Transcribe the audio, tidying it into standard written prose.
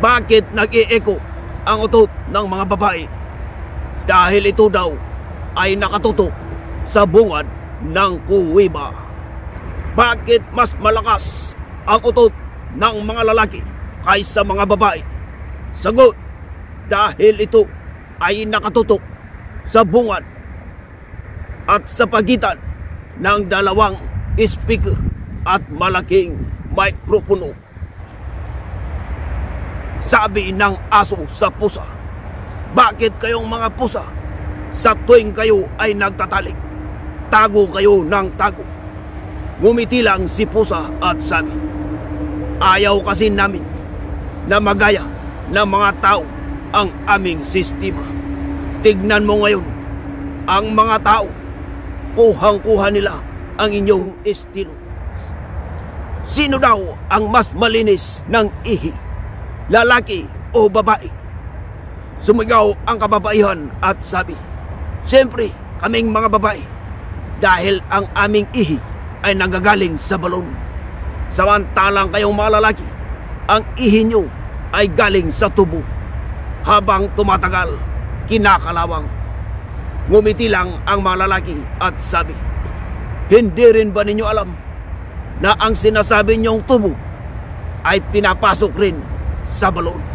Bakit nag-i-echo ang utot ng mga babae? Dahil ito daw ay nakatutok sa bungad ng kuweba. Bakit mas malakas ang utot ng mga lalaki kaysa mga babae? Sagot, dahil ito ay nakatutok sa bungad at sa pagitan ng dalawang speaker at malaking mikropono. Sabi ng aso sa pusa, bakit kayong mga pusa, sa tuwing kayo ay nagtatalik, tago kayo ng tago? Ngumiti lang si pusa at sabi, ayaw kasi namin na magaya ng mga tao ang aming sistema. Tignan mo ngayon, ang mga tao, kuhang-kuha nila ang inyong estilo. Sino daw ang mas malinis ng ihi, lalaki o babae? Sumigaw ang kababaihan at sabi, siyempre kaming mga babae, dahil ang aming ihi ay nanggagaling sa balon. Samantalang kayong mga lalaki, ang ihi nyo ay galing sa tubo. Habang tumatagal, kinakalawang. Ngumiti lang ang mga lalaki at sabi, hindi rin ba ninyo alam na ang sinasabi nyong tubo ay pinapasok rin sa balon?